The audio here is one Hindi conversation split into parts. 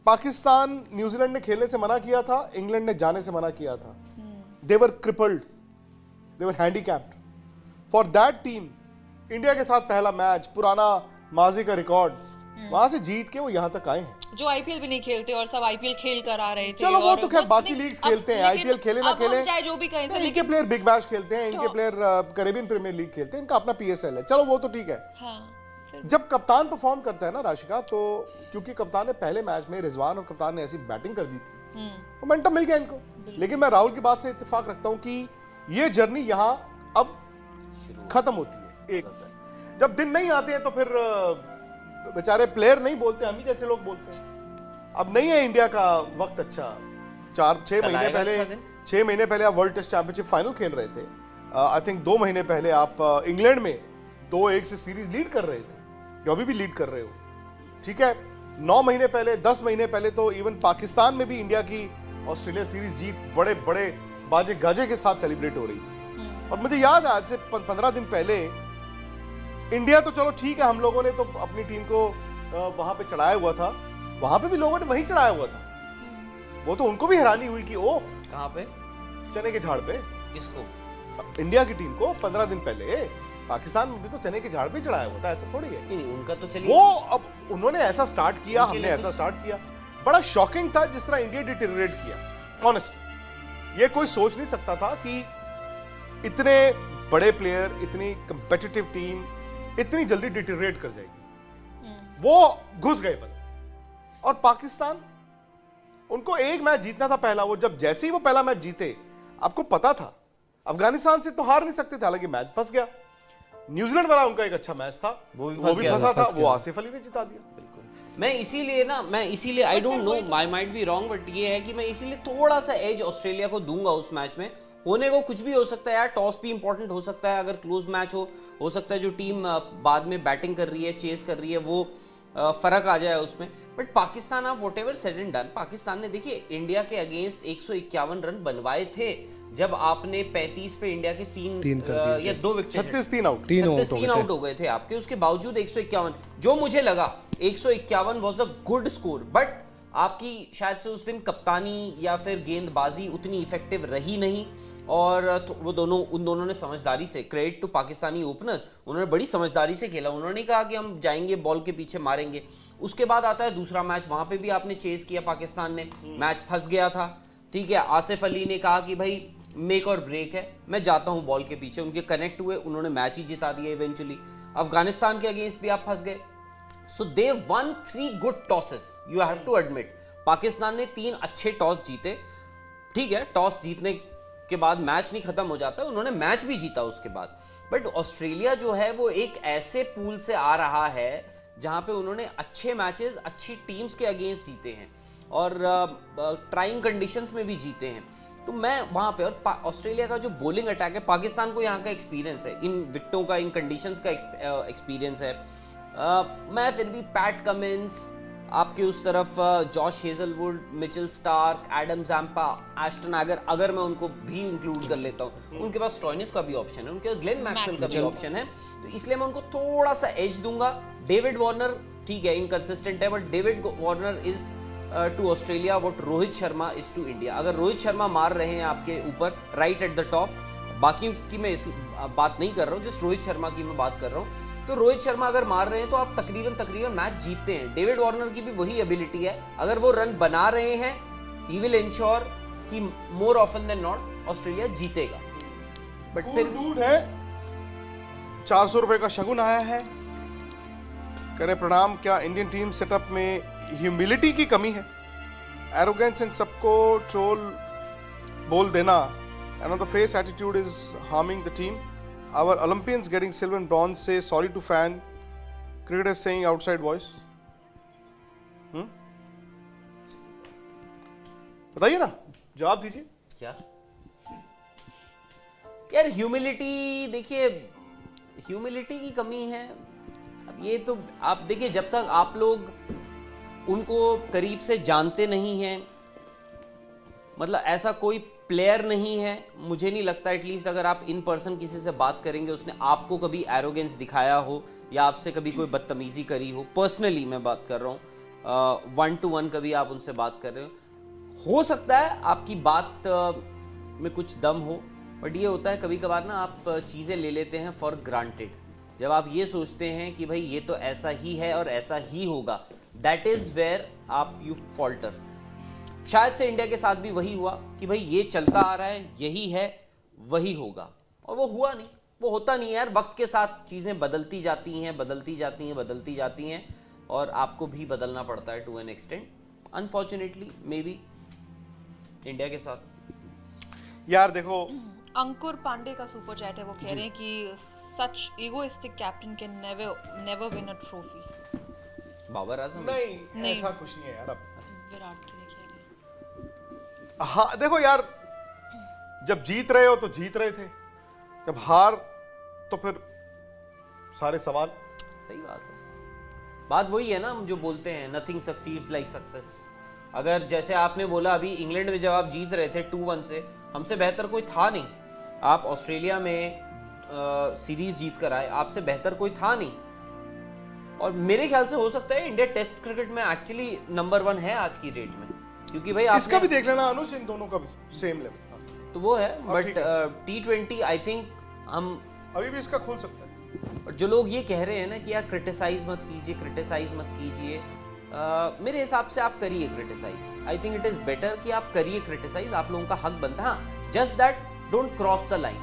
पाकिस्तान न्यूजीलैंड ने खेलने से मना किया था, इंग्लैंड ने जाने से मना किया था। They were crippled, they were handicapped. For that team India के साथ पहला मैच, पुराना माजी का रिकॉर्ड, वहां से जीत के वो यहां तक आए हैं। जो आईपीएल भी नहीं खेलते और सब आईपीएल खेल कर आ रहे थे। चलो वो तो खैर बाकी लीग्स खेलते हैं, आईपीएल खेले ना खेले, चाहे जो भी कहें, इनके प्लेयर बिग बैश खेलते हैं, इनके प्लेयर कैरेबियन प्रीमियर लीग खेलते हैं, इनका अपना पीएसएल है, चलो वो तो ठीक है। हाँ, जब कप्तान परफॉर्म करता है ना राशिका, तो क्योंकि कप्तान ने पहले मैच में, रिजवान और कप्तान ने ऐसी बैटिंग कर दी थी, मोमेंटम मिल गया इनको। लेकिन मैं राहुल की बात से इत्तेफाक रखता हूं कि ये जर्नी यहां अब खत्म होती है। एक जब दिन नहीं आते हैं तो फिर बेचारे प्लेयर नहीं बोलते, हम ही जैसे लोग बोलते हैं। अब नहीं है इंडिया का वक्त अच्छा। 6 महीने पहले आप वर्ल्ड टेस्ट चैंपियनशिप फाइनल खेल रहे थे। आई थिंक 2 महीने पहले आप इंग्लैंड में 2-1 से सीरीज लीड कर रहे थे, जो अभी भी लीड कर रहे हो, ठीक है। 9 महीने पहले, 10 महीने पहले तो इवन पाकिस्तान में भी इंडिया की ऑस्ट्रेलिया सीरीज जीत बड़े बड़े बाजे गाजे के साथ सेलिब्रेट हो रही थी। और मुझे याद है आज से 15 दिन पहले इंडिया तो चलो ठीक है, हम लोगों ने तो अपनी टीम को वहां पे चढ़ाया हुआ था, वहां पे भी लोगों ने वहीं चढ़ाया हुआ था। वो तो उनको भी हैरानी हुई कि ओ कहां पे, चने के झाड़ पे। किसको? इंडिया की टीम को 15 दिन पहले पाकिस्तान में भी तो चने के झाड़ पे चढ़ाया हुआ था, ऐसा थोड़ी है। नहीं, उनका तो चलिए, वो अब उन्होंने ऐसा स्टार्ट किया, हमने ऐसा स्टार्ट किया। बड़ा शॉकिंग था जिस तरह इंडिया डिटेरियोरेट किया। ऑनेस्टली ये कोई सोच नहीं सकता था कि इतने बड़े प्लेयर, इतनी कंपेटिटिव टीम इतनी जल्दी डिटेरियोरेट कर जाएगी। वो घुस गए बल। और पाकिस्तान, उनको एक मैच जीतना था पहला। वो जब जैसे ही वो पहला मैच जीते, आपको पता था अफगानिस्तान से तो हार नहीं सकते थे, हालांकि मैच फंस गया। न्यूजीलैंड वाला उनका एक अच्छा मैच था, वो भी फंसा था, वो आसिफ अली ने जिता दिया। बिल्कुल। मैं इसीलिए I don't know, my might be wrong, but ये है कि मैं इसीलिए थोड़ा सा एज ऑस्ट्रेलिया को दूंगा उस मैच में। होने को कुछ भी हो सकता है यार, टॉस भी इंपॉर्टेंट हो सकता है, अगर क्लोज मैच हो सकता है जो टीम बाद में बैटिंग कर रही है, चेस कर रही है, वो फर्क आ जाए उसमें। बट पाकिस्तान, आप what ever said and done, Pakistan ने देखिए इंडिया के अगेंस्ट 151 रन बनवाए थे जब आपने 35 पे इंडिया के 3 या 2 विकेट, 36 आउट हो गए थे आपके। उसके बावजूद 151, जो मुझे लगा 151 was a good score, but आपकी शायद से उस दिन कप्तानी या फिर गेंदबाजी उतनी इफेक्टिव रही नहीं। और वो उन दोनों ने समझदारी से, क्रेडिट टू पाकिस्तानी ओपनर्स, उन्होंने बड़ी समझदारी से खेला। उन्होंने कहा कि हम जाएंगे, बॉल के पीछे मारेंगे। उसके बाद आता है दूसरा मैच, वहां पे भी आपने चेस किया, पाकिस्तान ने, मैच फंस गया था, ठीक है। आसिफ अली ने कहा कि भाई मेक और ब्रेक है, मैं जाता हूं बॉल के पीछे, उनके कनेक्ट हुए, उन्होंने मैच ही जिता दिया इवेंचुअली। अफगानिस्तान के अगेंस्ट भी आप फंस गए। So they won 3 good tosses, you have to admit. Pakistan ने 3 अच्छे टॉस जीते, ठीक है। टॉस जीतने के बाद मैच नहीं खत्म हो जाता, उन्होंने मैच भी जीता उसके बाद। बट ऑस्ट्रेलिया जो है वो एक ऐसे पूल से आ रहा है जहां पे उन्होंने अच्छे मैचेस अच्छी टीम्स के अगेंस्ट जीते हैं और ट्राइंग कंडीशंस में भी जीते हैं। तो मैं वहां पे, और ऑस्ट्रेलिया का जो बॉलिंग अटैक है, पाकिस्तान को यहाँ का एक्सपीरियंस है, इन विकेटों का, इन कंडीशंस का एक्सपीरियंस है। मैं फिर भी पैट कमिंस, आपके उस तरफ Josh Hazlewood, Mitchell Starc, Adam Zampa, Ashton Agar, अगर मैं उनको भी इंक्लूड कर लेता हूँ, उनके पास स्टॉइनिस का भी ऑप्शन है, उनके पास ग्लेन मैक्सवेल का भी ऑप्शन है, तो इसलिए मैं उनको थोड़ा सा एज दूंगा। डेविड वार्नर ठीक है, इनकंसिस्टेंट है, but David Warner is to Australia what Rohit Sharma is to India. अगर रोहित शर्मा मार रहे हैं आपके ऊपर राइट एट द टॉप, बाकी की मैं इस बात नहीं कर रहा हूँ, जस्ट रोहित शर्मा की मैं बात कर रहा हूँ, तो रोहित शर्मा अगर मार रहे हैं तो आप तकरीबन मैच जीतते हैं। डेविड वार्नर की भी वही एबिलिटी है, अगर वो रन बना रहे हैं, ही विल इंश्योर कि more often than not Australia जीतेगा। बट फिर दूर है, 400 रुपए का शगुन आया है, करे प्रणाम। क्या इंडियन टीम सेटअप में ह्यूमिलिटी की कमी है? एरोगेंस इन सबको ट्रोल बोल देना, and on the face attitude is harming the team. Our Olympians getting silver and bronze say sorry to fan. Cricketers saying outside voice. बताइए ना, जवाब दीजिए। क्या यार, ह्यूमिलिटी, देखिए ह्यूमिलिटी की कमी है। अब ये तो आप देखिए, जब तक आप लोग उनको करीब से जानते नहीं हैं, मतलब ऐसा कोई प्लेयर नहीं है, मुझे नहीं लगता, एटलीस्ट अगर आप इन पर्सन किसी से बात करेंगे, उसने आपको कभी एरोगेंस दिखाया हो या आपसे कभी कोई बदतमीजी करी हो, पर्सनली मैं बात कर रहा हूँ, 1-to-1 कभी आप उनसे बात कर रहे हो सकता है आपकी बात में कुछ दम हो, बट ये होता है कभी कभार ना आप चीज़ें ले लेते हैं फॉर ग्रांटेड। जब आप ये सोचते हैं कि भाई ये तो ऐसा ही है और ऐसा ही होगा, दैट इज़ वेयर आप यू फॉल्टर। शायद से इंडिया के साथ भी वही हुआ कि भाई ये चलता आ रहा है, यही है, वही होगा, और वो हुआ नहीं, वो होता नहीं है यार। वक्त के साथ चीज़ें बदलती जाती हैं, बदलती जाती हैं, बदलती जाती हैं, और आपको भी बदलना पड़ता है to an extent, unfortunately maybe India के साथ। यार देखो, अंकुर पांडे का सुपर चैट है, वो कह रहे हैं कि such egoistic captain can never win a trophy. Babar Azam नहीं ऐसा कुछ नहीं है यार। अब विराट के लिए कह रहे हैं। हाँ देखो यार, जब जीत रहे हो तो जीत रहे थे, जब हार तो फिर सारे सवाल। सही बात है, बात वही है ना, हम जो बोलते हैं नथिंग सक्सीड्स लाइक सक्सेस। अगर जैसे आपने बोला अभी इंग्लैंड में जब आप जीत रहे थे 2-1 से, हमसे बेहतर कोई था नहीं। आप ऑस्ट्रेलिया में सीरीज जीत कर आए, आपसे बेहतर कोई था नहीं। और मेरे ख्याल से हो सकता है इंडिया टेस्ट क्रिकेट में एक्चुअली नंबर 1 है आज की डेट में, क्योंकि भाई इसका भी देख लेना अनुज, इन दोनों का भी सेम लेवल तो वो है। बट T20 आई थिंक हम अभी भी इसका खोल सकता है। और जो लोग ये कह रहे हैं ना कि यार क्रिटिसाइज मत कीजिए, क्रिटिसाइज मत कीजिए, मेरे हिसाब से आप करिए criticize. I think it is better कि आप करिए क्रिटिसाइज, आप लोगों का हक बनता है। हाँ, just that don't cross the line,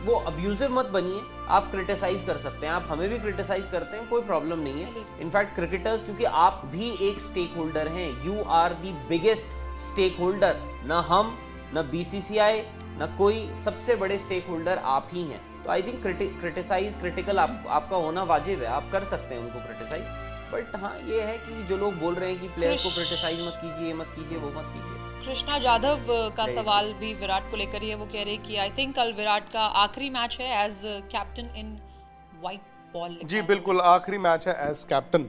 वो अब्यूजिव मत बनिए। आप क्रिटिसाइज कर सकते हैं, आप हमें भी क्रिटिसाइज करते हैं, कोई प्रॉब्लम नहीं है। इनफैक्ट क्रिकेटर्स, क्योंकि आप भी एक स्टेक होल्डर हैं, you are the biggest stakeholder. ना हम, ना BCCI, ना कोई, सबसे बड़े स्टेक होल्डर आप ही हैं। तो आई थिंक क्रिटिसाइज, क्रिटिकल आपका होना वाजिब है, आप कर सकते हैं उनको क्रिटिसाइज। बट हाँ, ये है कि जो लोग बोल रहे हैं कि प्लेयर्स को क्रिटिसाइज मत कीजिए, मत कीजिए, वो मत कीजिए। कृष्णा जाधव का सवाल भी विराट को लेकर ही है। वो कह रहे हैं कि आई थिंक कल विराट का आखिरी मैच है as captain in white ball. जी बिल्कुल, आखिरी मैच है as captain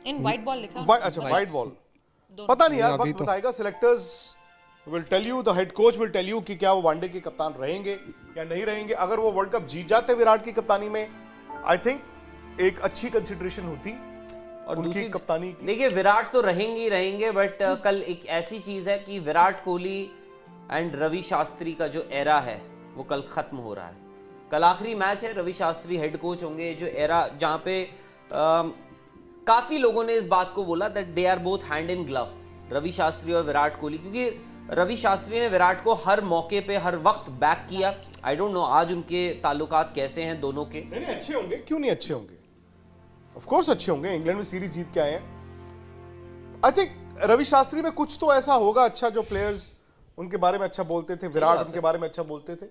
in white ball लिखा। अच्छा, व्हाइट बॉल, पता नहीं यार, वक्त बताएगा। Selectors will tell you, the head coach will tell you कि क्या वो वनडे के कप्तान रहेंगे या नहीं रहेंगे। अगर वो वर्ल्ड कप जीत जाते विराट की कप्तानी में, आई थिंक एक अच्छी कंसिडरेशन होती और उनकी कप्तानी की। देखिए, विराट तो रहेंगे ही रहेंगे, बट कल एक ऐसी चीज है कि विराट कोहली एंड रवि शास्त्री का जो एरा है वो कल खत्म हो रहा है। कल आखिरी मैच है, रवि शास्त्री हेड कोच होंगे। जो एरा जहां पे काफी लोगों ने इस बात को बोला that they are both hand in glove, Ravi Shastri और विराट कोहली, क्योंकि रवि शास्त्री ने विराट को हर मौके पे, हर वक्त बैक किया। आई डोंट नो आज उनके ताल्लुकात कैसे हैं दोनों के। नहीं, अच्छे होंगे, क्यों नहीं अच्छे होंगे, ऑफ कोर्स अच्छे होंगे। इंग्लैंड में सीरीज जीत के आए हैं। आई थिंक रवि शास्त्री में कुछ तो ऐसा होगा अच्छा, जो प्लेयर्स उनके बारे में अच्छा बोलते थे, विराट उनके बारे में अच्छा बोलते थे,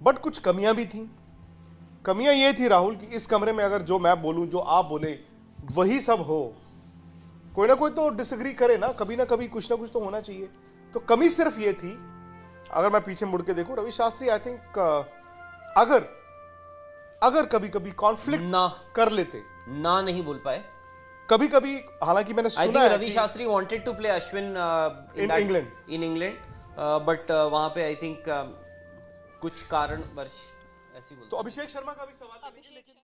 बट कुछ कमियां भी थी। कमियां ये थी राहुल कि इस कमरे में अगर जो मैं बोलूं, जो आप बोले, वही सब हो, कोई ना कोई तो डिसएग्री करे ना कभी कुछ ना कुछ तो होना चाहिए। तो कमी सिर्फ ये थी। अगर मैं पीछे मुड़ के देखूं, रवि शास्त्री आई थिंक अगर कभी कभी कॉन्फ्लिक्ट ना कर लेते, ना नहीं बोल पाए कभी कभी, हालांकि मैंने सुना है Ravi Shastri wanted to play Ashwin in England, but वहां पे आई थिंक कुछ कारणवश ऐसी बोलते। तो अभिषेक शर्मा का भी सवाल है, लेकिन